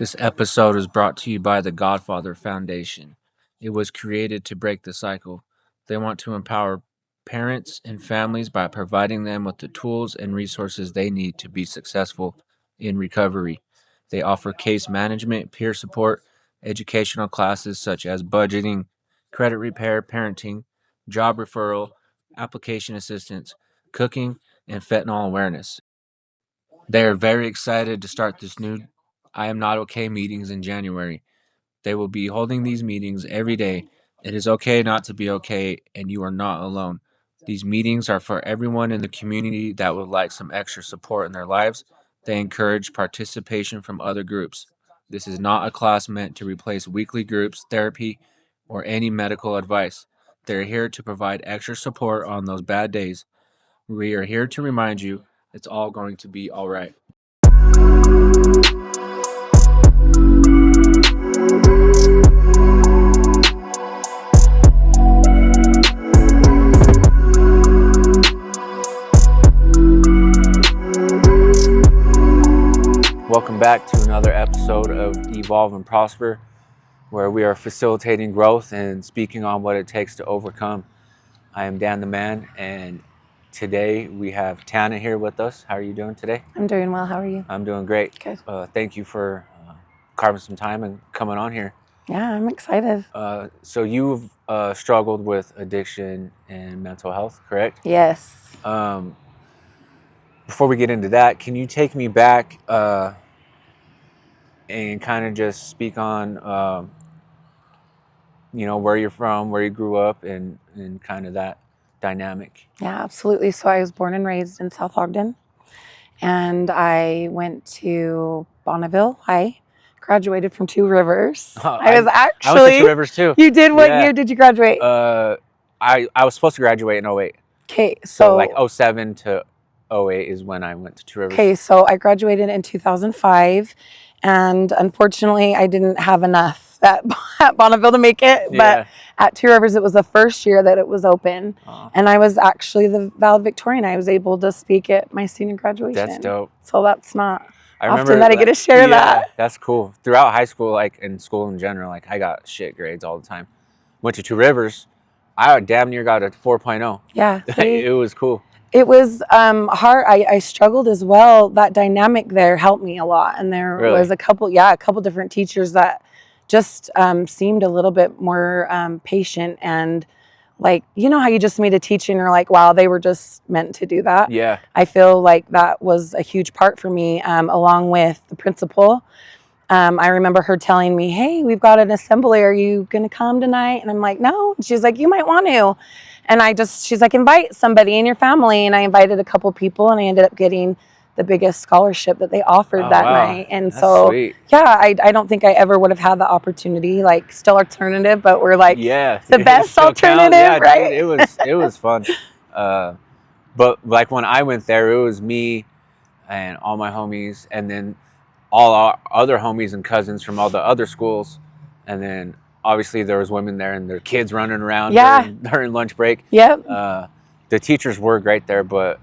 This episode is brought to you by the Godfather Foundation. It was created to break the cycle. They want to empower parents and families by providing them with the tools and resources they need to be successful in recovery. They offer case management, peer support, educational classes such as budgeting, credit repair, parenting, job referral, application assistance, cooking, and fentanyl awareness. They are very excited to start this new I Am Not Okay meetings in January. They will be holding these meetings every day. It is okay not to be okay, and you are not alone. These meetings are for everyone in the community that would like some extra support in their lives. They encourage participation from other groups. This is not a class meant to replace weekly groups, therapy, or any medical advice. They're here to provide extra support on those bad days. We are here to remind you it's all going to be all right. Welcome back to another episode of Evolve and Prosper, where we are facilitating growth and speaking on what it takes to overcome. I am Dan the Man, and today we have Tana here with us. How are you doing today? I'm doing well. How are you? I'm doing great. Good. Thank you for carving some time and coming on here. Yeah, I'm excited. So you've struggled with addiction and mental health, correct? Yes. Before we get into that, can you take me back and kind of just speak on, where you're from, where you grew up, and kind of that dynamic? Yeah, absolutely. So I was born and raised in South Ogden, and I went to Bonneville High, graduated from Two Rivers. I went to Two Rivers too. You did? What year did you graduate? I was supposed to graduate in 08. Okay, so like 07 to 08 is when I went to Two Rivers. Okay, so I graduated in 2005, and unfortunately I didn't have enough at Bonneville to make it, but at Two Rivers it was the first year that it was open, and I was actually the valedictorian. I was able to speak at my senior graduation. That's dope. So that's not often that I get to share that. That's cool. Throughout high school, like in school in general, like I got shit grades all the time. Went to Two Rivers, I damn near got a 4.0. Yeah. It was cool. It was hard. I struggled as well. That dynamic there helped me a lot. And there was a couple different teachers that just seemed a little bit more patient, and like, you know how you just meet a teacher and you're like, wow, they were just meant to do that. Yeah. I feel like that was a huge part for me, along with the principal. I remember her telling me, hey, we've got an assembly. Are you going to come tonight? And I'm like, no. And she's like, you might want to. And she's like, invite somebody in your family. And I invited a couple people, and I ended up getting the biggest scholarship that they offered that night. And that's so, sweet. Yeah, I don't think I ever would have had the opportunity, like still alternative, but we're like the best alternative, yeah, right? Dude, it was fun. But like when I went there, it was me and all my homies, and then all our other homies and cousins from all the other schools, and then obviously there was women there and their kids running around during lunch break. Yep. The teachers were great there, but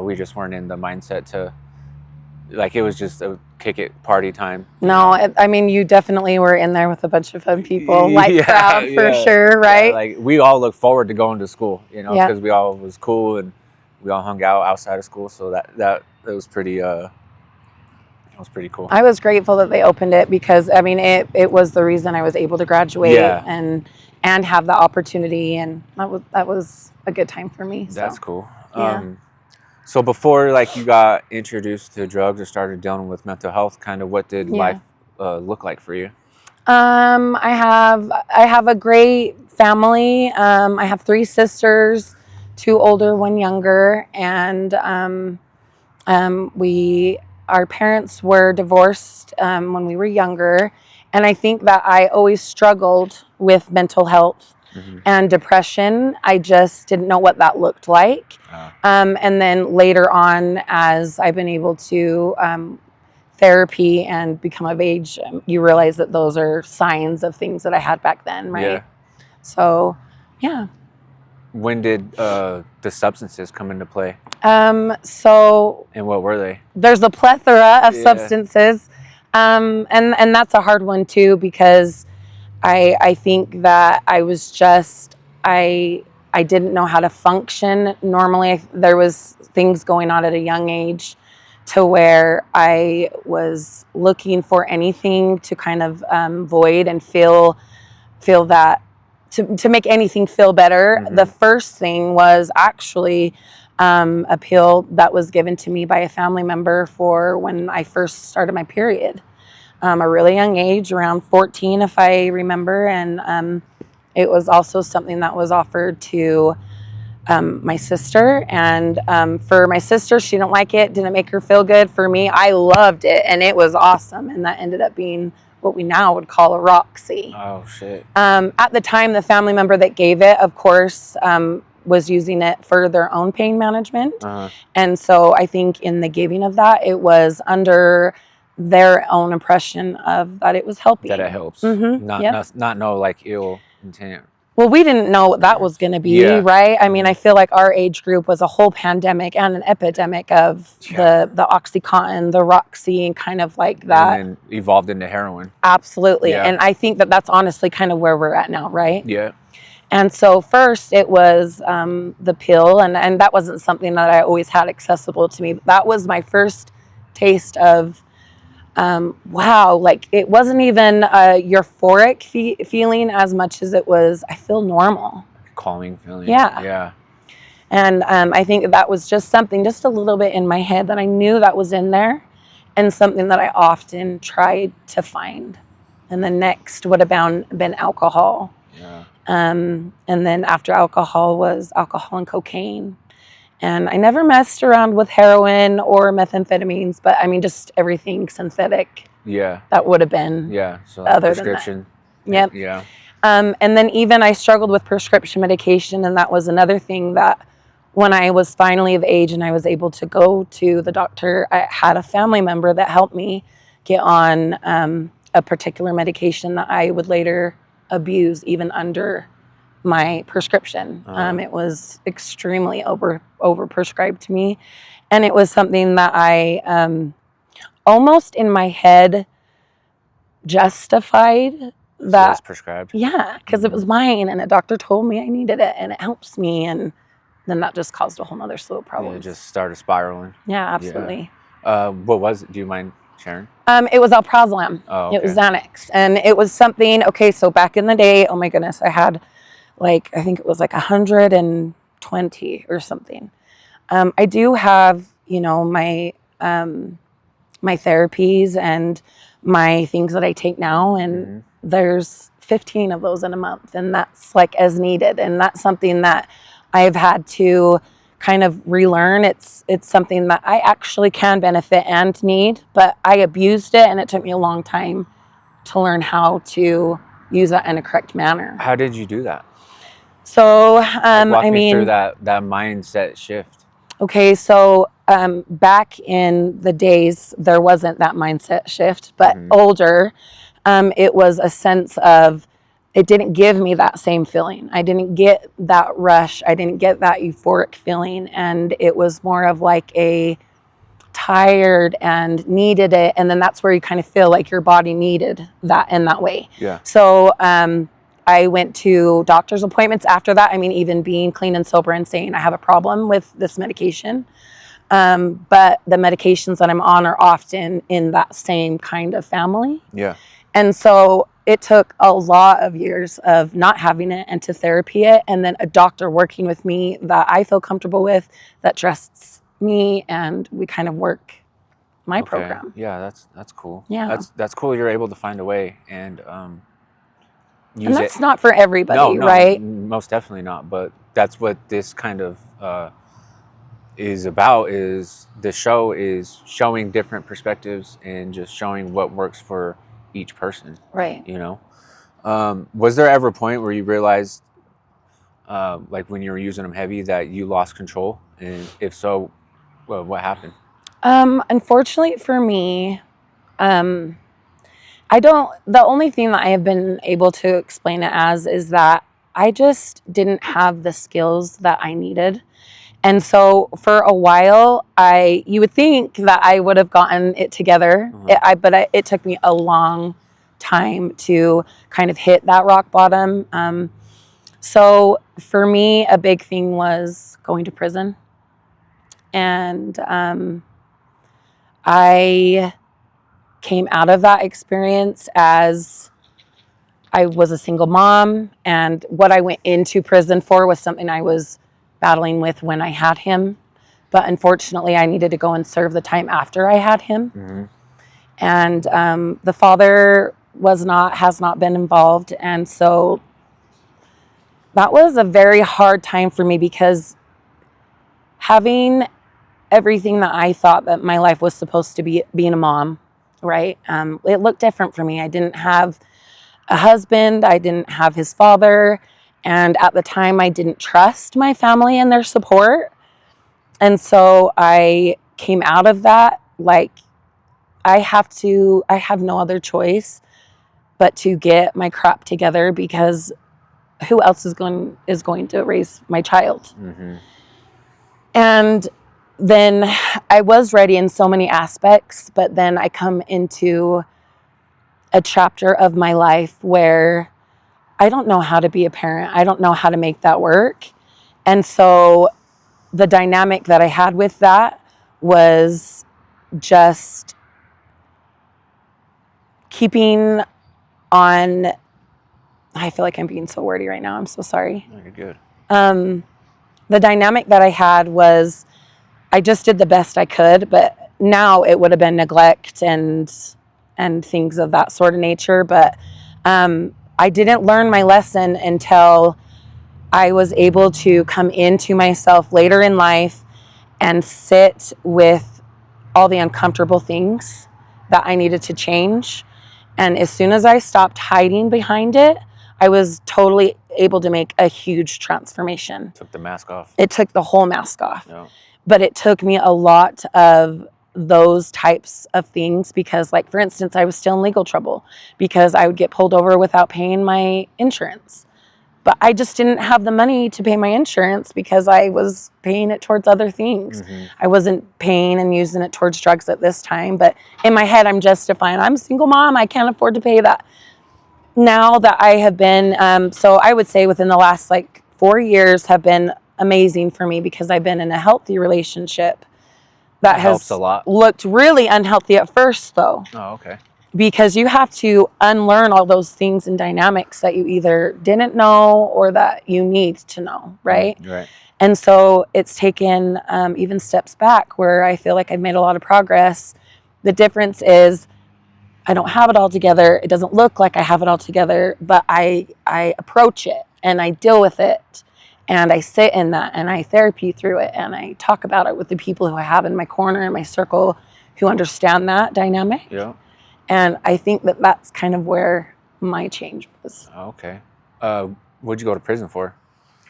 we just weren't in the mindset to, like, it was just a kick it party time. No, I mean, you definitely were in there with a bunch of fun people, crowd for sure, right? Yeah, like we all look forward to going to school, because we all was cool and we all hung out outside of school. So that was pretty. It was pretty cool. I was grateful that they opened it, because I mean it was the reason I was able to graduate and have the opportunity, and that was a good time for me. That's cool. Yeah. So before like you got introduced to drugs or started dealing with mental health, kind of what did life look like for you? I have a great family. I have 3 sisters, 2 older, 1 younger, and our parents were divorced when we were younger, and I think that I always struggled with mental health and depression. I just didn't know what that looked like. And then later on, as I've been able to therapy and become of age, you realize that those are signs of things that I had back then, right? Yeah. So, yeah. When did the substances come into play? So. And what were they? There's a plethora of substances. And that's a hard one too, because I think that I didn't know how to function normally. There was things going on at a young age to where I was looking for anything to kind of void and feel that to make anything feel better. Mm-hmm. The first thing was actually a pill that was given to me by a family member for when I first started my period. A really young age, around 14, if I remember. And it was also something that was offered to my sister. And for my sister, she didn't like it, didn't make her feel good. For me, I loved it, and it was awesome. And that ended up being what we now would call a Roxy. Oh, shit. At the time, the family member that gave it, of course, was using it for their own pain management. Uh-huh. And so I think in the giving of that, it was under their own impression of that it was helping. That it helps. Mm-hmm. Not no like ill intent. Well, we didn't know what that was going to be, right? I mean, I feel like our age group was a whole pandemic and an epidemic of the Oxycontin, the Roxy, and kind of like that. And then evolved into heroin. Absolutely. Yeah. And I think that that's honestly kind of where we're at now, right? Yeah. And so first it was the pill, and that wasn't something that I always had accessible to me. That was my first taste of, wow, like it wasn't even a euphoric feeling as much as it was, I feel normal. Calming feeling. Yeah. Yeah. And I think that was just something just a little bit in my head that I knew that was in there, and something that I often tried to find. And the next would have been alcohol. Yeah. And then after alcohol was alcohol and cocaine. And I never messed around with heroin or methamphetamines, but I mean, just everything synthetic. Yeah. That would have been. Yeah. So other prescription. Than that. Yep. Yeah. And then even I struggled with prescription medication, and that was another thing that when I was finally of age and I was able to go to the doctor, I had a family member that helped me get on a particular medication that I would later abuse even under my prescription. It was extremely over prescribed to me, and it was something that I almost in my head justified that it's prescribed. Yeah, because it was mine, and a doctor told me I needed it, and it helps me, and then that just caused a whole nother slew of problems. Yeah, it just started spiraling. Yeah, absolutely. Yeah. What was it? Do you mind sharing? It was alprazolam. Oh, okay. It was Xanax, and it was something. Okay, so back in the day, oh my goodness, I had like, I think it was like 120 or something. I do have, my my therapies and my things that I take now, and there's 15 of those in a month, and that's like as needed, and that's something that I've had to kind of relearn. It's something that I actually can benefit and need, but I abused it, and it took me a long time to learn how to use that in a correct manner. How did you do that? So, walk me through that mindset shift. Okay, so back in the days, there wasn't that mindset shift, but older, it was a sense of, it didn't give me that same feeling. I didn't get that rush. I didn't get that euphoric feeling. And it was more of like a tired and needed it. And then that's where you kind of feel like your body needed that in that way. Yeah. So I went to doctor's appointments after that. I mean, even being clean and sober and saying I have a problem with this medication. But the medications that I'm on are often in that same kind of family. Yeah. And so it took a lot of years of not having it and to therapy it, and then a doctor working with me that I feel comfortable with, that trusts me, and we kind of work my program. Yeah, that's cool. Yeah. That's cool you're able to find a way and use and that's it. Not for everybody, no, right? Most definitely not. But that's what this kind of is about. Is the show is showing different perspectives and just showing what works for each person. Right. Was there ever a point where you realized, like when you were using them heavy, that you lost control? And if so, well, what happened? Unfortunately for me, the only thing that I have been able to explain it as is that I just didn't have the skills that I needed. And so for a while, you would think that I would have gotten it together, but it took me a long time to kind of hit that rock bottom. So for me, a big thing was going to prison. And I came out of that experience as I was a single mom, and what I went into prison for was something I was battling with when I had him. But unfortunately, I needed to go and serve the time after I had him. Mm-hmm. And the father has not been involved. And so that was a very hard time for me, because having everything that I thought that my life was supposed to be, being a mom, right? It looked different for me. I didn't have a husband. I didn't have his father. And at the time, I didn't trust my family and their support. And so I came out of that like, I have no other choice but to get my crap together, because who else is going to raise my child? Mm-hmm. And then I was ready in so many aspects, but then I come into a chapter of my life where I don't know how to be a parent. I don't know how to make that work. And so the dynamic that I had with that was just keeping on. I feel like I'm being so wordy right now. I'm so sorry. No, you're good. The dynamic that I had was I just did the best I could, but now it would have been neglect and things of that sort of nature. But I didn't learn my lesson until I was able to come into myself later in life and sit with all the uncomfortable things that I needed to change. And as soon as I stopped hiding behind it, I was totally able to make a huge transformation. Took the mask off. It took the whole mask off. Yeah. But it took me a lot of those types of things, because, like, for instance, I was still in legal trouble because I would get pulled over without paying my insurance. But I just didn't have the money to pay my insurance because I was paying it towards other things. Mm-hmm. I wasn't paying and using it towards drugs at this time. But in my head, I'm justifying, I'm a single mom. I can't afford to pay that. Now that I have been, so I would say within the last 4 years have been amazing for me, because I've been in a healthy relationship that helps has a lot. Looked really unhealthy at first, though. Oh, okay. Because you have to unlearn all those things and dynamics that you either didn't know or that you need to know, right? Right. And so it's taken even steps back where I feel like I've made a lot of progress. The difference is I don't have it all together. It doesn't look like I have it all together, but I approach it and I deal with it, and I sit in that and I therapy through it, and I talk about it with the people who I have in my corner, in my circle, who understand that dynamic. Yeah. And I think that that's kind of where my change was. Okay. What'd you go to prison for?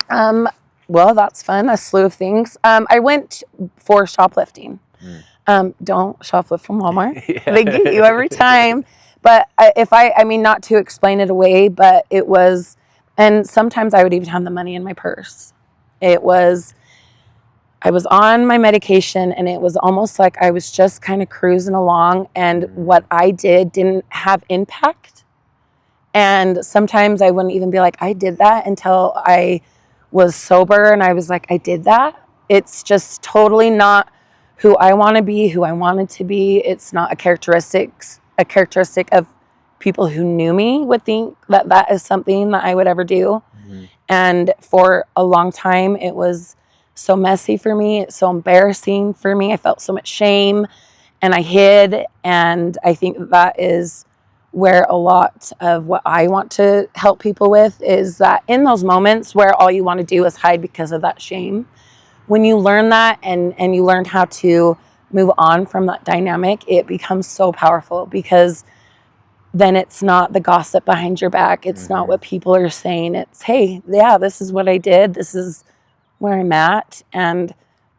Well, that's fun. A slew of things. I went for shoplifting. Don't shoplift from Walmart. Yeah. They get you every time. But I mean, not to explain it away, but it was, and sometimes I would even have the money in my purse. I was on my medication, and it was almost like I was just kind of cruising along, and what I did didn't have impact. And sometimes I wouldn't even be like, I did that, until I was sober and I was like, I did that. It's just totally not who I want to be, who I wanted to be. It's not a characteristic of people who knew me would think that that is something that I would ever do. Mm-hmm. And for a long time, it was so messy for me. It's so embarrassing for me. I felt so much shame, and I hid. And I think that is where a lot of what I want to help people with is that in those moments where all you want to do is hide because of that shame, when you learn that and you learn how to move on from that dynamic, it becomes so powerful, because then it's not the gossip behind your back. It's not what people are saying. It's, hey, yeah, this is what I did. This is where I'm at. And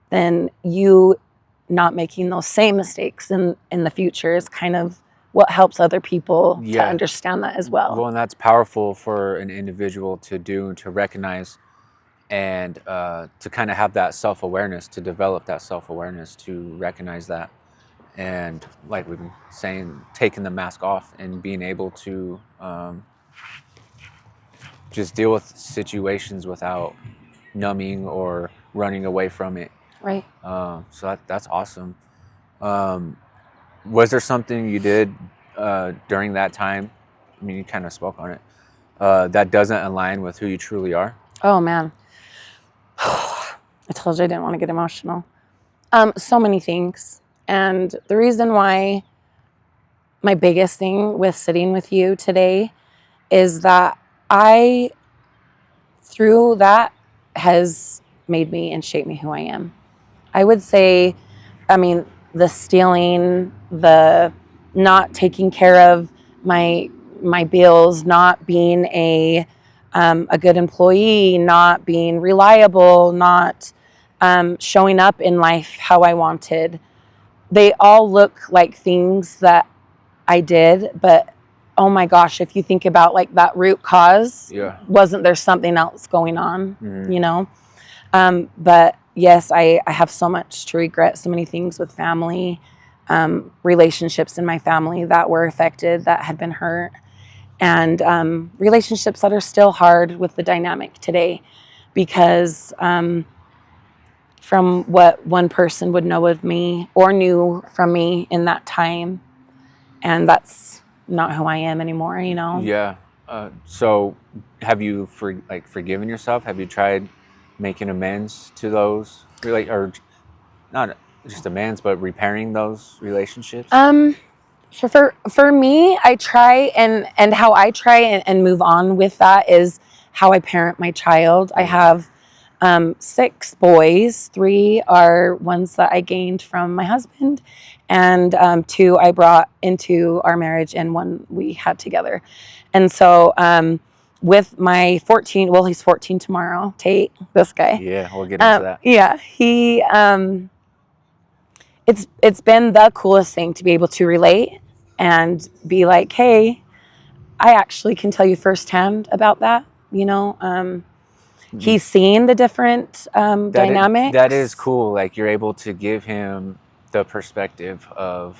then you not making those same mistakes in the future is kind of what helps other people to understand that as well. Well, and that's powerful for an individual to do, to recognize and to kind of have that self-awareness, to develop that self-awareness, to recognize that, and like we've been saying, taking the mask off and being able to just deal with situations without numbing or running away from it. Right. So that's awesome. Was there something you did during that time? I mean, you kind of spoke on it. That doesn't align with who you truly are? Oh man. I told you I didn't want to get emotional. So many things. And the reason why my biggest thing with sitting with you today is that I, through that, has made me and shaped me who I am. I would say, I mean, the stealing, the not taking care of my bills, not being a good employee, not being reliable, not showing up in life how I wanted. They all look like things that I did, but oh my gosh, if you think about like that root cause, wasn't there something else going on, you know? But yes, I have so much to regret, so many things with family, relationships in my family that were affected, that had been hurt, and relationships that are still hard with the dynamic today because from what one person would know of me or knew from me in that time, and that's not who I am anymore, you know? Yeah. So have you forgiven yourself? Have you tried making amends to those or not just amends, but repairing those relationships? For me, I try and how I try and move on with that is how I parent my child. I have 6 boys. 3 are ones that I gained from my husband, and 2 I brought into our marriage, and 1 we had together. And so with my 14, well, he's 14 tomorrow, Tate, this guy. Yeah, we'll get into that. Yeah, he it's been the coolest thing to be able to relate and be like, hey, I actually can tell you firsthand about that. You know, he's seen the different dynamics. That is cool. Like you're able to give him the perspective of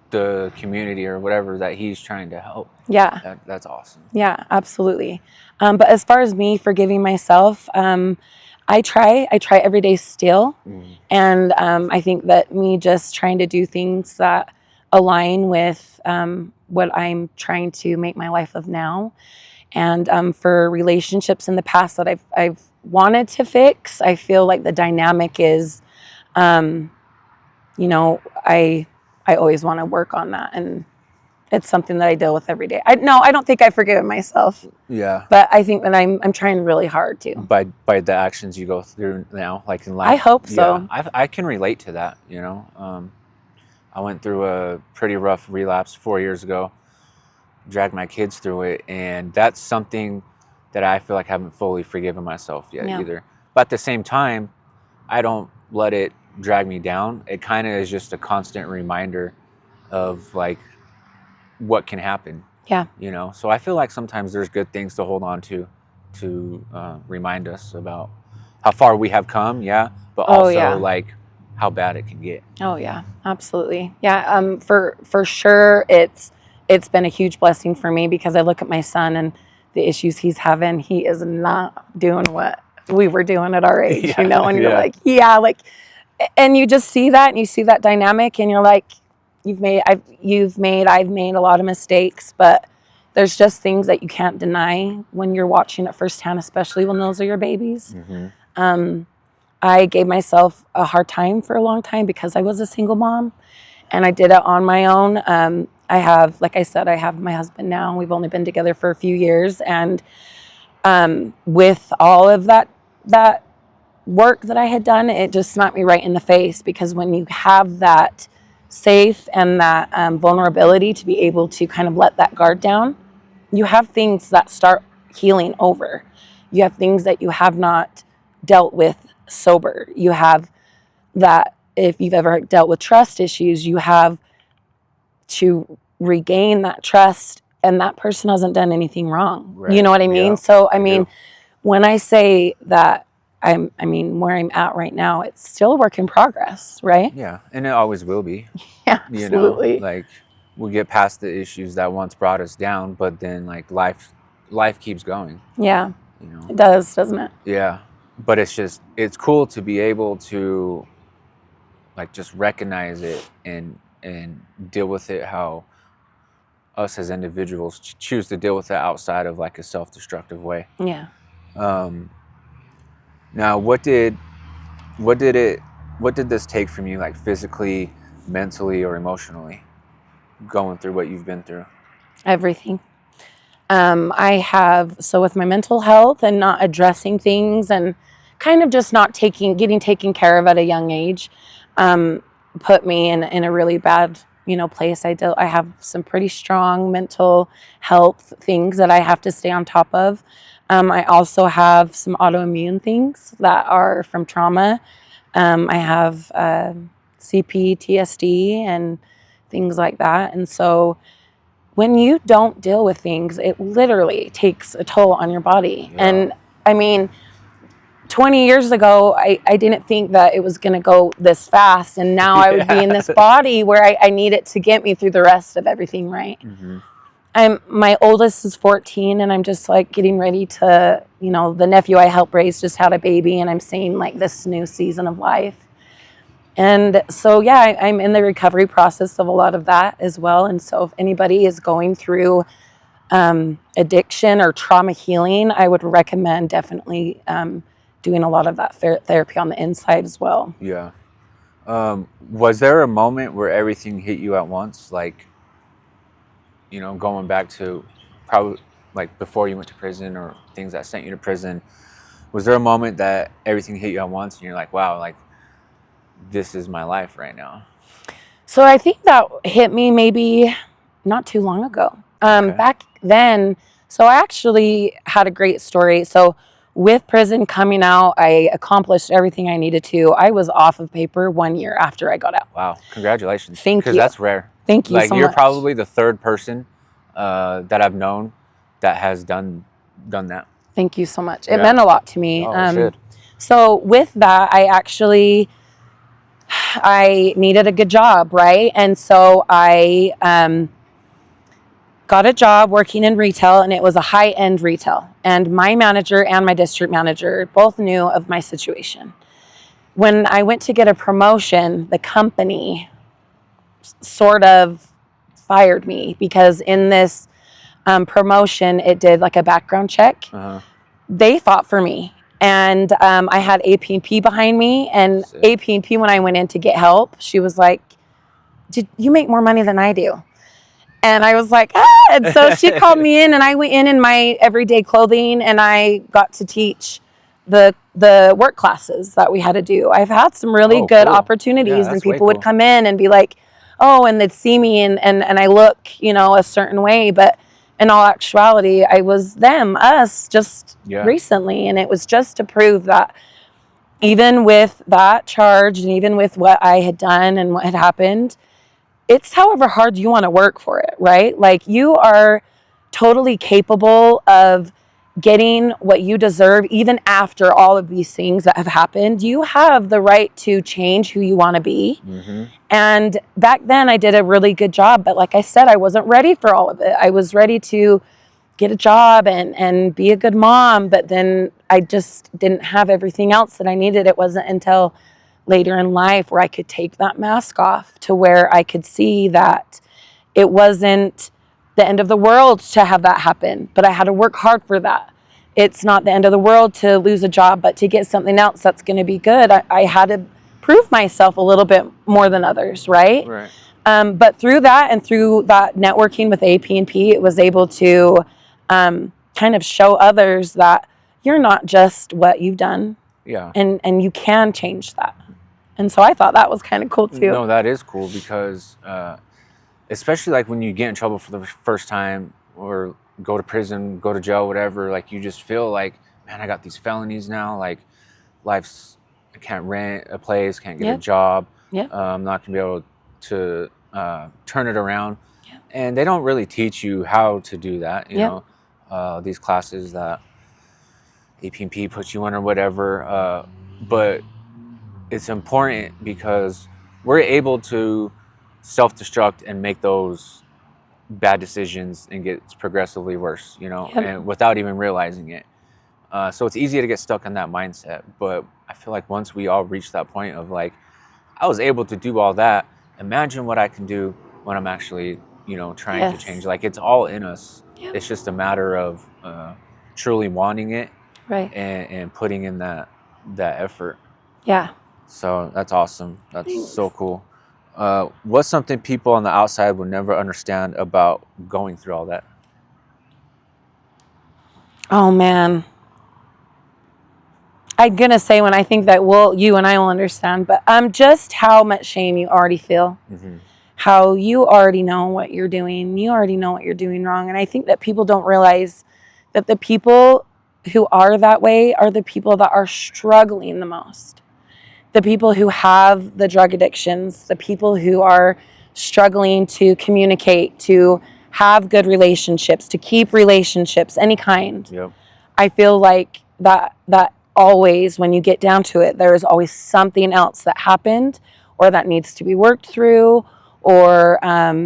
the community or whatever that he's trying to help. Yeah. That's awesome. Yeah, absolutely. But as far as me forgiving myself, I try every day still. And I think that me just trying to do things that align with what I'm trying to make my life of now. And for relationships in the past that I've wanted to fix, I feel like the dynamic is, you know, I always want to work on that, and it's something that I deal with every day. I don't think I've forgiven myself. Yeah. But I think that I'm trying really hard to. By the actions you go through now, like in life. I hope so. Yeah, I can relate to that, you know. I went through a pretty rough relapse 4 years ago, dragged my kids through it, and that's something that I feel like I haven't fully forgiven myself yet either. But at the same time, I don't let it drag me down. It kind of is just a constant reminder of like what can happen. Yeah. You know, so I feel like sometimes there's good things to hold on to remind us about how far we have come. Yeah. But also like how bad it can get. Oh yeah, absolutely. Yeah. For sure. It's been a huge blessing for me because I look at my son and the issues he's having. He is not doing what we were doing at our age, you know, and you're like, and you just see that and you see that dynamic and you're like, I've made a lot of mistakes, but there's just things that you can't deny when you're watching it firsthand, especially when those are your babies. I gave myself a hard time for a long time because I was a single mom and I did it on my own. I have, like I said, I have my husband now. We've only been together for a few years. And with all of that work that I had done, it just smacked me right in the face because when you have that safe and that vulnerability to be able to kind of let that guard down, you have things that start healing over. You have things that you have not dealt with sober. You have that, if you've ever dealt with trust issues, you have to regain that trust and that person hasn't done anything wrong. Right. You know what I mean? So, I mean, when I say that I mean, where I'm at right now, it's still a work in progress, right? Yeah, and it always will be. Yeah, You know, absolutely. like we'll get past the issues that once brought us down, but then like life keeps going. Yeah, You know. it does, doesn't it? Yeah, but it's cool to be able to like just recognize it and deal with it how us as individuals choose to deal with it outside of like a self-destructive way. Yeah. Um, now, what did this take from you, like physically, mentally, or emotionally, going through what you've been through? Everything. I have, so with my mental health and not addressing things and kind of just not getting taken care of at a young age, um, put me in a really bad, place. I have some pretty strong mental health things that I have to stay on top of. I also have some autoimmune things that are from trauma. I have CPTSD and things like that. And so when you don't deal with things, it literally takes a toll on your body. Yeah. And I mean, 20 years ago, I didn't think that it was going to go this fast. And now I would be in this body where I need it to get me through the rest of everything, right? Mm-hmm. My oldest is 14, and I'm just like getting ready to, the nephew I helped raise just had a baby, and I'm seeing like this new season of life. And so, yeah, I'm in the recovery process of a lot of that as well. And so if anybody is going through addiction or trauma healing, I would recommend definitely doing a lot of that therapy on the inside as well. Yeah. Was there a moment where everything hit you at once? Like, going back to probably like before you went to prison or things that sent you to prison, was there a moment that everything hit you at once and you're like, wow, like this is my life right now? So I think that hit me maybe not too long ago. Okay. Back then, so I actually had a great story. So with prison coming out, I accomplished everything I needed to. I was off of paper 1 year after I got out. Wow, congratulations. Thank you. Because that's rare. Thank you like so you're much. probably the third person that I've known that has done that. Thank you so much. Yeah. It meant a lot to me. Oh, it should. So with that, I needed a good job, right? And so I got a job working in retail, and it was a high-end retail. And my manager and my district manager both knew of my situation. When I went to get a promotion, the company sort of fired me because in this promotion, it did like a background check. Uh-huh. They fought for me. And I had AP&P behind me. And Sick. AP&P, when I went in to get help, she was like, "Did you make more money than I do?" And I was like, ah. And so she called me in, and I went in my everyday clothing, and I got to teach the work classes that we had to do. I've had some really good cool. opportunities, Yeah, and that's way people would cool. come in and be like, oh, and they'd see me and I look, a certain way. But in all actuality, I was us just recently. And it was just to prove that even with that charge and even with what I had done and what had happened, it's however hard you want to work for it, right? Like you are totally capable of getting what you deserve even after all of these things that have happened. You have the right to change who you want to be. Mm-hmm. And back then I did a really good job, but like I said, I wasn't ready for all of it. I was ready to get a job and be a good mom, but then I just didn't have everything else that I needed. It wasn't until later in life where I could take that mask off to where I could see that it wasn't the end of the world to have that happen, but I had to work hard for that. It's not the end of the world to lose a job, but to get something else that's going to be good, I had to prove myself a little bit more than others, right? Right. But through that and through that networking with AP&P, it was able to kind of show others that you're not just what you've done. Yeah. And you can change that. And so I thought that was kind of cool too. No, that is cool because especially like when you get in trouble for the first time or go to prison, go to jail, whatever, like you just feel like, man, I got these felonies now. Like I can't rent a place, can't get a job. Yeah. I'm not going to be able to turn it around. Yeah. And they don't really teach you how to do that, you know, these classes that, APP puts you on or whatever. But it's important because we're able to self-destruct and make those bad decisions and get progressively worse, Yep. and without even realizing it. So it's easy to get stuck in that mindset. But I feel like once we all reach that point of like, I was able to do all that, imagine what I can do when I'm actually, trying to Yes. change. Like, it's all in us. Yep. It's just a matter of truly wanting it Right. and putting in that effort. Yeah. So that's awesome. That's Thanks. so cool. What's something people on the outside would never understand about going through all that? Oh man. I'm gonna say when I think that you and I will understand, but just how much shame you already feel, how you already know what you're doing, you already know what you're doing wrong, and I think that people don't realize that the people who are that way are the people that are struggling the most, the people who have the drug addictions, the people who are struggling to communicate, to have good relationships, to keep relationships, any kind. Yep. I feel like that always, when you get down to it, there is always something else that happened or that needs to be worked through, or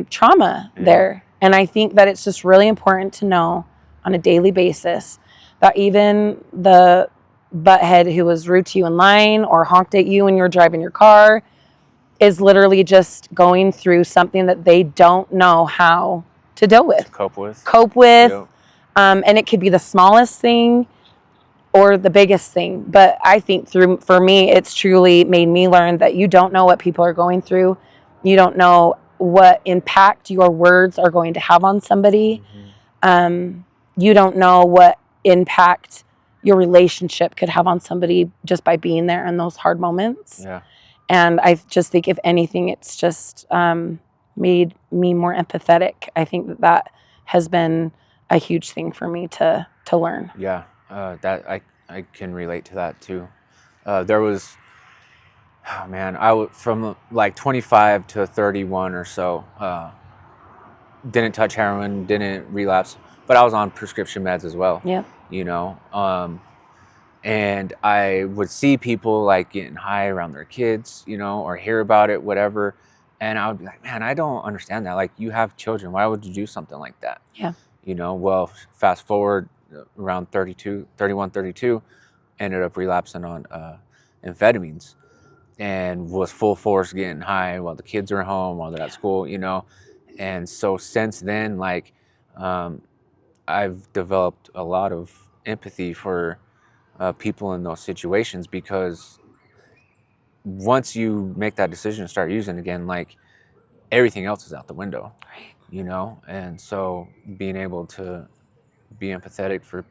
trauma there. And I think that it's just really important to know on a daily basis that even the butthead who was rude to you in line or honked at you when you were driving your car is literally just going through something that they don't know how to deal with, cope with. Yep. And it could be the smallest thing or the biggest thing. But I think for me, it's truly made me learn that you don't know what people are going through. You don't know what impact your words are going to have on somebody. You don't know what impact your relationship could have on somebody just by being there in those hard moments. Yeah. And I just think, if anything, it's just made me more empathetic. I think that has been a huge thing for me to learn. Yeah, that I can relate to that too. There was, oh man, from like 25 to 31 or so. Didn't touch heroin, didn't relapse, but I was on prescription meds as well. Yeah. And I would see people like getting high around their kids, or hear about it, whatever. And I would be like, man, I don't understand that. Like, you have children. Why would you do something like that? Yeah. Well, fast forward around 31, 32, ended up relapsing on amphetamines and was full force getting high while the kids are home, while they're at school, And so since then, like, I've developed a lot of empathy for people in those situations, because once you make that decision to start using again, like, everything else is out the window, right. And so being able to be empathetic for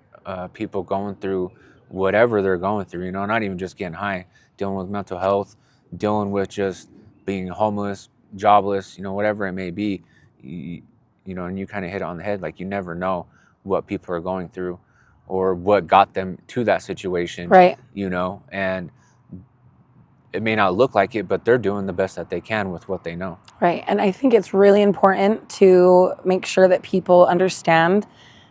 people going through whatever they're going through, not even just getting high, dealing with mental health, dealing with just being homeless, jobless, whatever it may be, and you kind of hit it on the head. Like, you never know what people are going through or what got them to that situation, right. And it may not look like it, but they're doing the best that they can with what they know. Right. And I think it's really important to make sure that people understand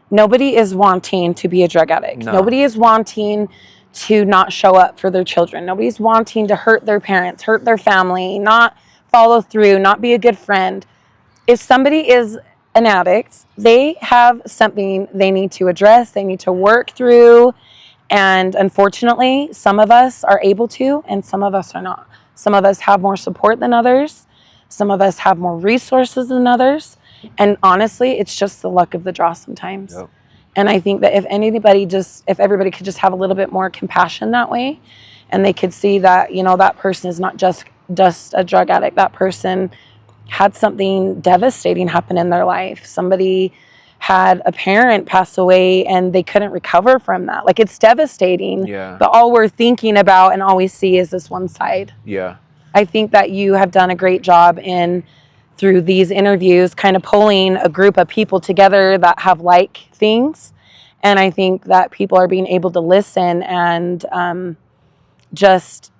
nobody is wanting to be a drug addict. No. Nobody is wanting to not show up for their children. Nobody's wanting to hurt their parents, hurt their family, not follow through, not be a good friend. If somebody is an addict, they have something they need to address, they need to work through. And unfortunately, some of us are able to, and some of us are not. Some of us have more support than others. Some of us have more resources than others. And honestly, it's just the luck of the draw sometimes. Yep. And I think that if everybody could just have a little bit more compassion that way, and they could see that, that person is not just a drug addict. That person had something devastating happen in their life. Somebody had a parent pass away and they couldn't recover from that. Like, it's devastating. Yeah. But all we're thinking about and all we see is this one side. Yeah. I think that you have done a great job through these interviews, kind of pulling a group of people together that have like things. And I think that people are being able to listen and just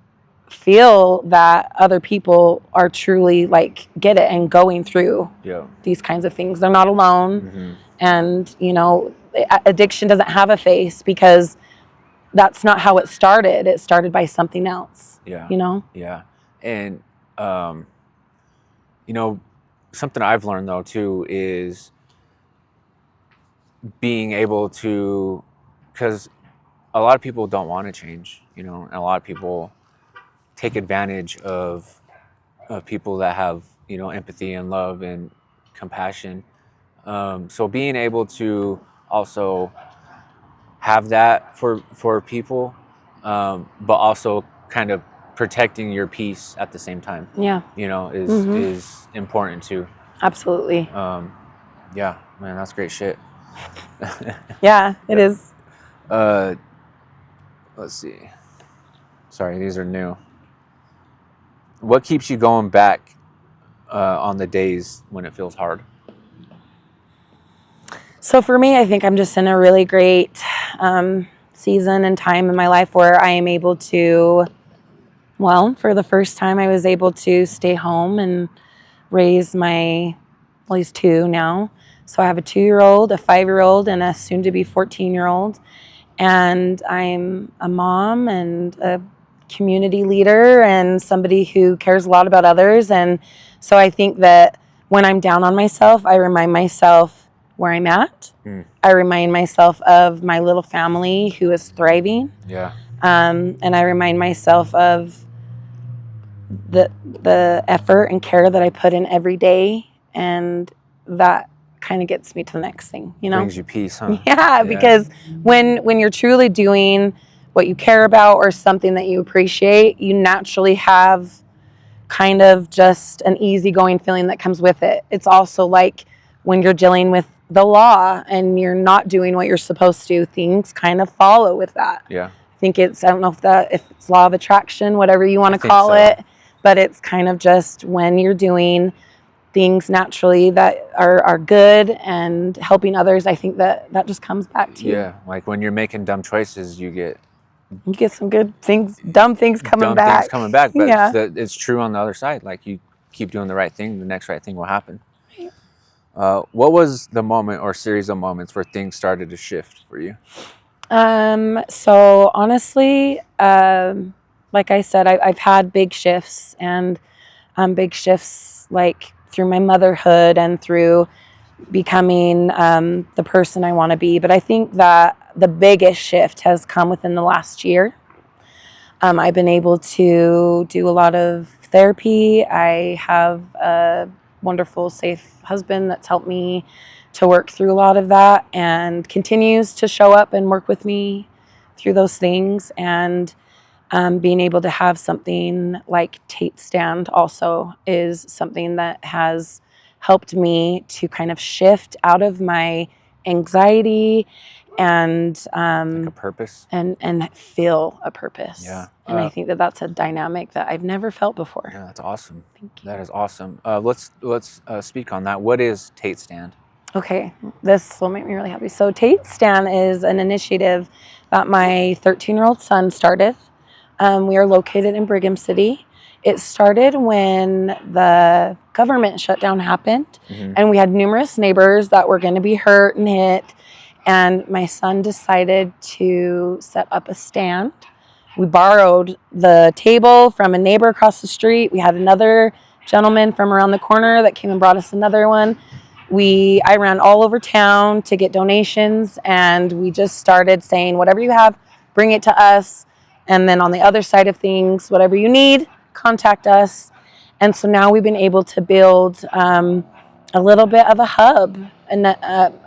feel that other people are truly like get it and going through these kinds of things. They're not alone. And addiction doesn't have a face, because that's not how it started. It started by something else. Yeah. You know? Yeah. And, you know, something I've learned though too is being able to, because a lot of people don't want to change, you know, and a lot of people take advantage of people that have, you know, empathy and love and compassion. So being able to also have that for people, but also kind of protecting your peace at the same time, Yeah. you know, Mm-hmm. is important too. Absolutely. Yeah, man, that's great shit. Yeah, it is. Let's see. Sorry, these are new. What keeps you going back on the days when it feels hard? So for me, I think I'm just in a really great season and time in my life where I am able to, well, for the first time, I was able to stay home and raise my, well, he's 2 now. So I have a 2-year-old, a 5-year-old, and a soon to be 14-year-old. And I'm a mom and a community leader and somebody who cares a lot about others. And so I think that when I'm down on myself, I remind myself where I'm at. I remind myself of my little family who is thriving. Yeah. And I remind myself of the effort and care that I put in every day, and that kind of gets me to the next thing, you know. Brings you peace, huh? Yeah, because when you're truly doing what you care about or something that you appreciate, you naturally have kind of just an easygoing feeling that comes with it. It's also like when you're dealing with the law and you're not doing what you're supposed to, things kind of follow with that. Yeah. I think it's, I don't know if it's law of attraction, whatever you want to call so. it, but it's kind of just when you're doing things naturally that are good and helping others, I think that just comes back to you. Yeah, like when you're making dumb choices, you get some good things, dumb things coming back. But Yeah. it's true on the other side. Like you keep doing the right thing, the next right thing will happen. What was the moment or series of moments where things started to shift for you? So honestly, like I said, I've had big shifts, and big shifts like through my motherhood and through becoming the person I want to be. But I think that the biggest shift has come within the last year. I've been able to do a lot of therapy. I have a wonderful, safe husband that's helped me to work through a lot of that and continues to show up and work with me through those things. And being able to have something like Tate Stand also is something that has helped me to kind of shift out of my anxiety and Like a purpose, and feel a purpose. Yeah. And I think that that's a dynamic that I've never felt before. Yeah, that's awesome. Thank you. That is awesome. Let's speak on that. What is Tate Stand? Okay, this will make me really happy. So Tate Stand is an initiative that my 13-year-old son started. We are located in Brigham City. It started when the government shutdown happened, and we had numerous neighbors that were going to be hurt and hit. And my son decided to set up a stand. We borrowed the table from a neighbor across the street. We had another gentleman from around the corner that came and brought us another one. I ran all over town to get donations, and we just started saying, whatever you have, bring it to us. And then on the other side of things, whatever you need, contact us. And so now we've been able to build a little bit of a hub,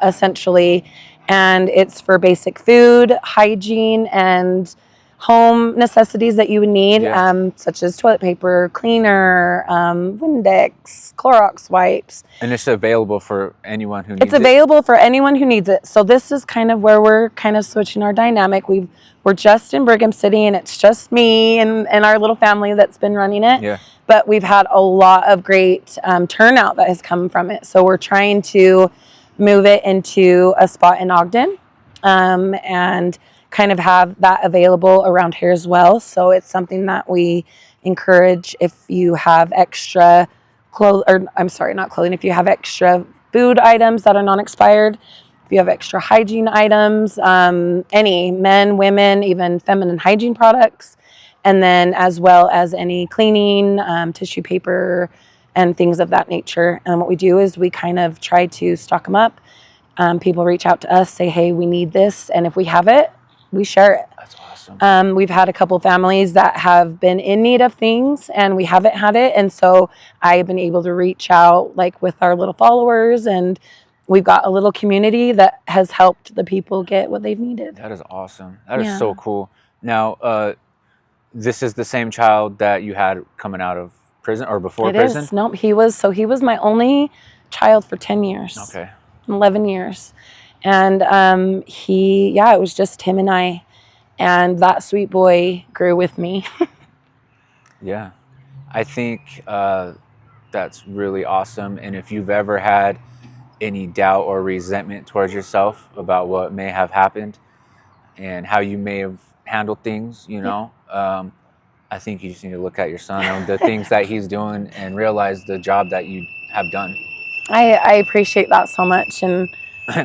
essentially. And it's for basic food, hygiene, and home necessities that you would need, such as toilet paper, cleaner, Windex, Clorox wipes. And it's available for anyone who needs it? It's available for anyone who needs it. So this is kind of where we're kind of switching our dynamic. We're just in Brigham City, and it's just me and our little family that's been running it. Yeah. But we've had a lot of great turnout that has come from it. So we're trying to move it into a spot in Ogden, and kind of have that available around here as well. So it's something that we encourage if you have extra if you have extra food items that are non-expired, if you have extra hygiene items, any men, women, even feminine hygiene products, and then as well as any cleaning, tissue paper, and things of that nature. And what we do is we kind of try to stock them up. People reach out to us, say, hey, we need this. And if we have it, we share it. That's awesome. We've had a couple families that have been in need of things and we haven't had it. And so I've been able to reach out like with our little followers, and we've got a little community that has helped the people get what they've needed. That is awesome. That is so cool. Now, this is the same child that you had coming out of prison or before prison? Nope, he was my only child for 10 years. Okay. 11 years. And it was just him and I. And that sweet boy grew with me. Yeah. I think that's really awesome. And if you've ever had any doubt or resentment towards yourself about what may have happened and how you may have handled things, you know, I think you just need to look at your son and the things that he's doing and realize the job that you have done. I appreciate that so much, and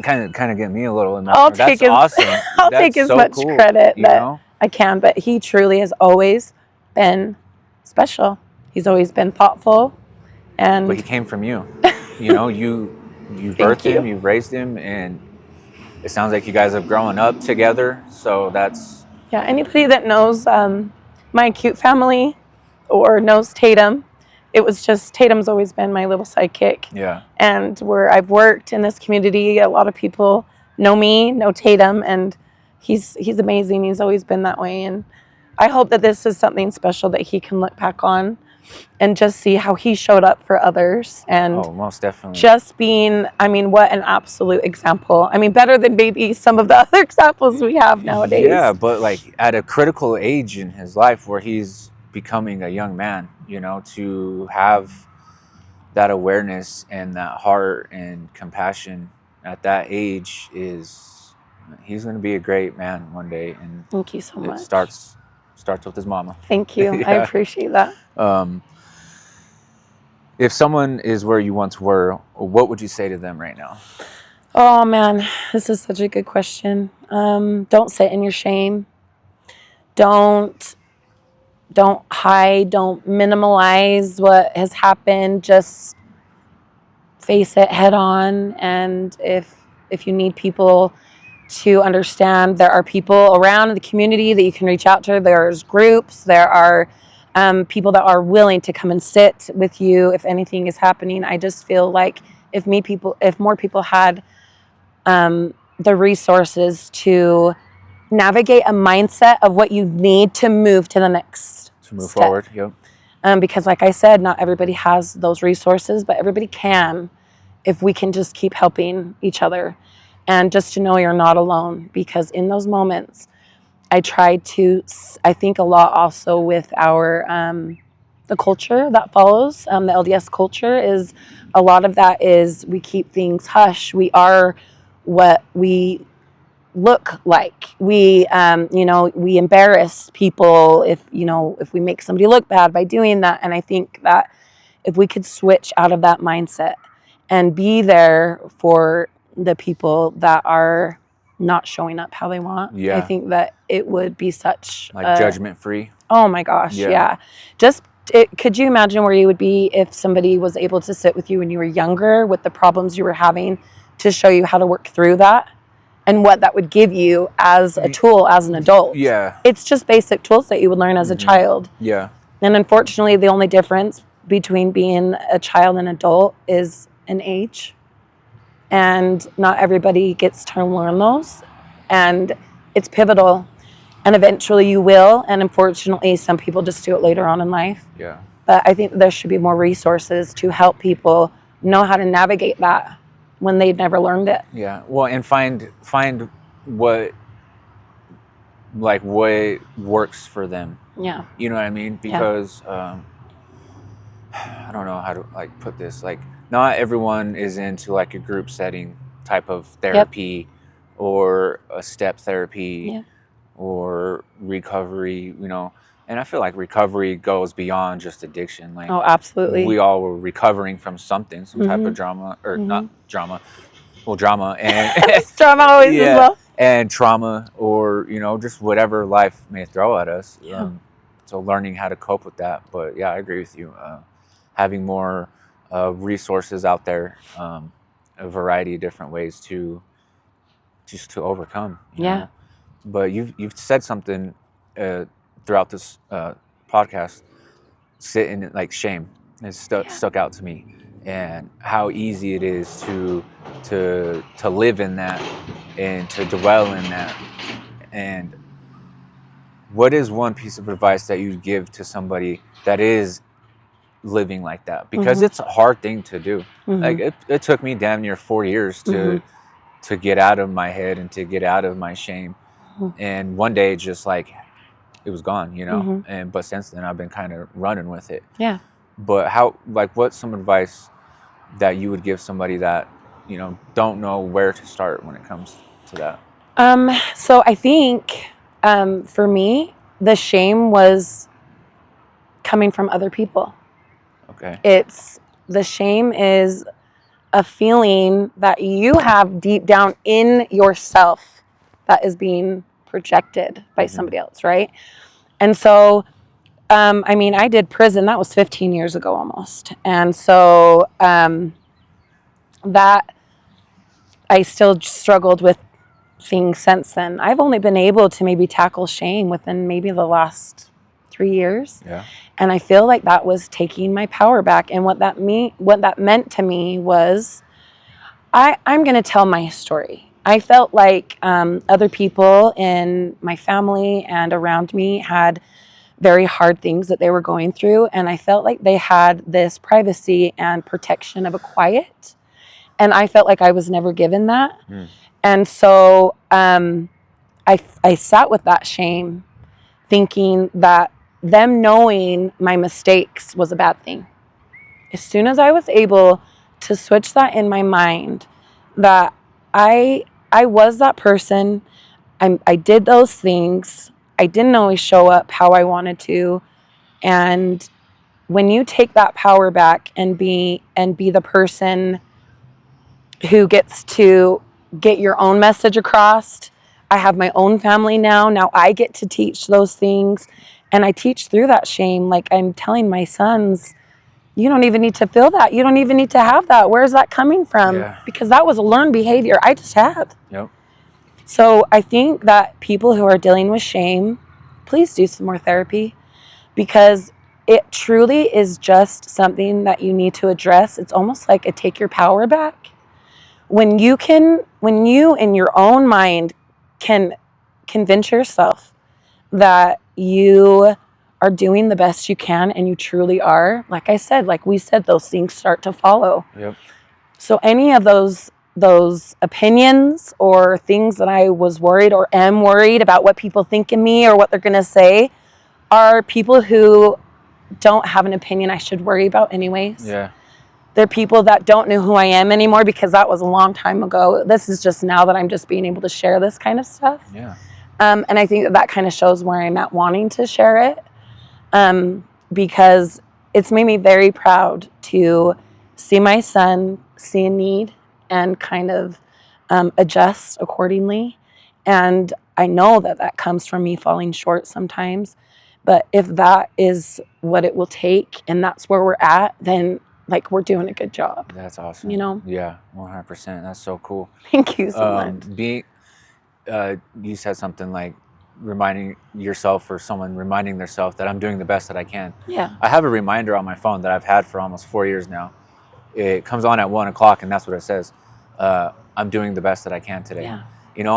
kind of get me a little emotional. That's awesome. I'll take as much credit that I can, but he truly has always been special. He's always been thoughtful, but he came from you. You know, you birthed him, you've raised him, and it sounds like you guys have grown up together. So that's anybody that knows my cute family or knows Tatum. It was just Tatum's always been my little sidekick. Yeah. And where I've worked in this community, a lot of people know me, know Tatum, and he's amazing. He's always been that way. And I hope that this is something special that he can look back on and just see how he showed up for others. And most definitely. Just being, what an absolute example. Better than maybe some of the other examples we have nowadays. Yeah, but like at a critical age in his life where he's becoming a young man, you know, to have that awareness and that heart and compassion at that age he's going to be a great man one day. And thank you so much. It starts with his mama. Thank you. Yeah. I appreciate that. If someone is where you once were, what would you say to them right now? Oh man, this is such a good question. Don't sit in your shame. Don't hide, don't minimalize what has happened. Just face it head on. And if you need people to understand, there are people around in the community that you can reach out to. There's groups, there are people that are willing to come and sit with you if anything is happening. I just feel like if more people had the resources to navigate a mindset of what you need to move to the next move forward. Yep. Because like I said, not everybody has those resources, but everybody can if we can just keep helping each other, and just to know you're not alone. Because in those moments, I think a lot also with our the culture that follows, the LDS culture, is a lot of that is we keep things hush. We are what we look like. We we embarrass people if we make somebody look bad by doing that. And I think that if we could switch out of that mindset and be there for the people that are not showing up how they want, I think that it would be such judgment free. Oh my gosh, yeah. Could you imagine where you would be if somebody was able to sit with you when you were younger with the problems you were having to show you how to work through that? And what that would give you as a tool as an adult. Yeah. It's just basic tools that you would learn as a child. Yeah. And unfortunately, the only difference between being a child and adult is an age. And not everybody gets to learn those. And it's pivotal. And eventually you will. And unfortunately, some people just do it later on in life. Yeah. But I think there should be more resources to help people know how to navigate that when they've never learned it. Yeah. Well, and find what works for them. Yeah. You know what I mean? Because I don't know how to put this. Not everyone is into a group setting type of therapy or a step therapy or recovery, And I feel like recovery goes beyond just addiction. Oh, absolutely. We all were recovering from something, some type of drama, or not drama, well, drama and It's drama always as yeah, well. and trauma, or just whatever life may throw at us. Yeah. So learning how to cope with that. But yeah, I agree with you. Having more resources out there, a variety of different ways to just to overcome. You Yeah. know? But you've said something throughout this podcast, sitting like shame. It stuck out to me, and how easy it is to live in that and to dwell in that. And what is one piece of advice that you'd give to somebody that is living like that? Because it's a hard thing to do. Like it took me damn near 4 years to get out of my head and to get out of my shame. And one day, just like it was gone, And but since then, I've been kind of running with it. Yeah. But what's some advice that you would give somebody that don't know where to start when it comes to that? So I think for me, the shame was coming from other people. Okay. The shame is a feeling that you have deep down in yourself that is being projected by somebody else, right? And so, I mean, I did prison. That was 15 years ago almost. And so that I still struggled with things since then. I've only been able to maybe tackle shame within maybe the last 3 years. Yeah. And I feel like that was taking my power back. And what that meant to me was I'm going to tell my story. I felt like other people in my family and around me had very hard things that they were going through. And I felt like they had this privacy and protection of a quiet. And I felt like I was never given that. And so I sat with that shame, thinking that them knowing my mistakes was a bad thing. As soon as I was able to switch that in my mind, that I was that person, I did those things, I didn't always show up how I wanted to, and when you take that power back and be the person who gets to get your own message across. I have my own family now. Now I get to teach those things. And I teach through that shame. Like I'm telling my sons, you don't even need to feel that. You don't even need to have that. Where is that coming from? Yeah. Because that was a learned behavior I just had. Yep. So I think that people who are dealing with shame, please do some more therapy, because it truly is just something that you need to address. It's almost like a take your power back. When you in your own mind can convince yourself that you are doing the best you can, and you truly are, like we said, those things start to follow. Yep. So any of those opinions or things that I was worried or am worried about what people think of me or what they're going to say are people who don't have an opinion I should worry about anyways. Yeah. They're people that don't know who I am anymore, because that was a long time ago. This is just now that I'm just being able to share this kind of stuff. Yeah. And I think that kind of shows where I'm at wanting to share it, because it's made me very proud to see my son see a need and kind of adjust accordingly. And I know that comes from me falling short sometimes. But if that is what it will take and that's where we're at, then like we're doing a good job. That's awesome. Yeah, 100%. That's so cool. Thank you so much. You said something like reminding yourself, or someone reminding themselves that I'm doing the best that I can. Yeah. I have a reminder on my phone that I've had for almost 4 years now. It comes on at 1:00, and that's what it says. I'm doing the best that I can today. Yeah.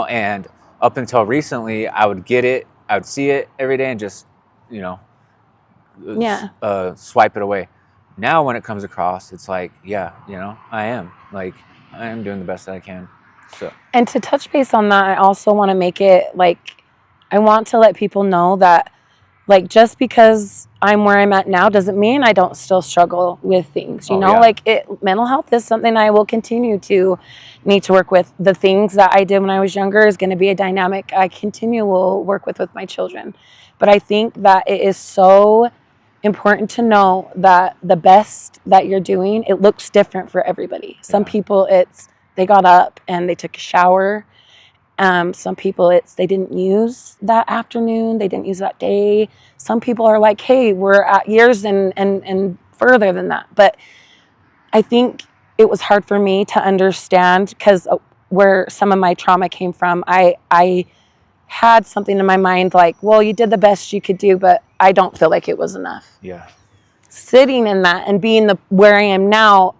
And up until recently, I would get it, I would see it every day and just, swipe it away. Now when it comes across, it's like, I am doing the best that I can. So. And to touch base on that, I also want to make it like, I want to let people know that like just because I'm where I'm at now doesn't mean I don't still struggle with things. Mental health is something I will continue to need to work with. The things that I did when I was younger is going to be a dynamic I will work with my children. But I think that it is so important to know that the best that you're doing, it looks different for everybody. Some people it's they got up and they took a shower. Some people they didn't use that afternoon, they didn't use that day. Some people are like, hey, we're at years and further than that. But I think it was hard for me to understand because where some of my trauma came from, I had something in my mind like, well, you did the best you could do, but I don't feel like it was enough. Yeah. Sitting in that and being where I am now,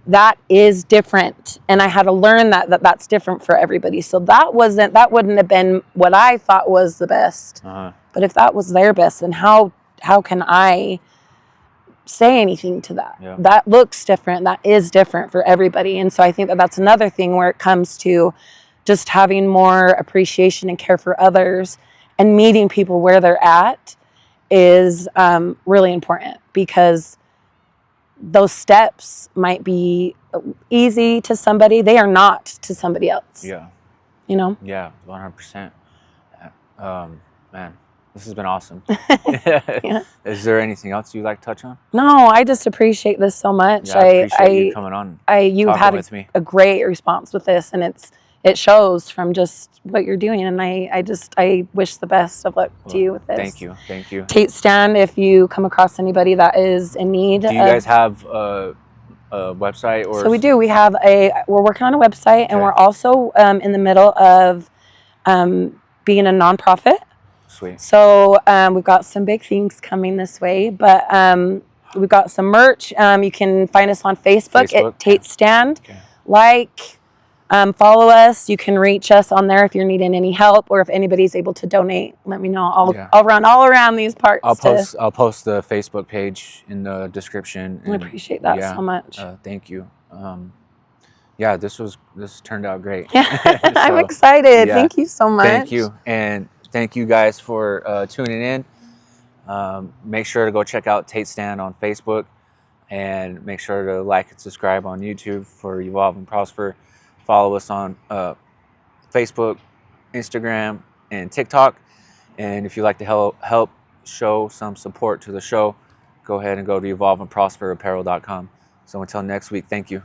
that is different, and I had to learn that's different for everybody. So that wouldn't have been what I thought was the best. But if that was their best, then how can I say anything to that? Yeah. That looks different, that is different for everybody. And so I think that's another thing where it comes to just having more appreciation and care for others and meeting people where they're at is really important, because those steps might be easy to somebody, they are not to somebody else. Yeah. You know? Yeah, 100%. Man, this has been awesome. Yeah. Is there anything else you'd like to touch on? No, I just appreciate this so much. Yeah, I appreciate you coming on. You've had a great response with this, and it shows from just what you're doing, and I wish the best of luck to you with this. Thank you. Tate Stand, if you come across anybody that is in need. Do you guys have a website? Or so we do. We're working on a website, and we're also in the middle of being a nonprofit. Sweet. So we've got some big things coming this way, but we've got some merch. You can find us on Facebook. At Tate Stand. Okay. Follow us. You can reach us on there if you're needing any help, or if anybody's able to donate, let me know. I'll run all around these parts. I'll post the Facebook page in the description. I appreciate that so much. Thank you. Yeah, this turned out great. Yeah. So, I'm excited. Yeah. Thank you so much. Thank you. And thank you guys for tuning in. Make sure to go check out Tate Stand on Facebook, and make sure to like and subscribe on YouTube for Evolve and Prosper. Follow us on Facebook, Instagram, and TikTok. And if you'd like to help show some support to the show, go ahead and go to evolveandprosperapparel.com. So until next week, thank you.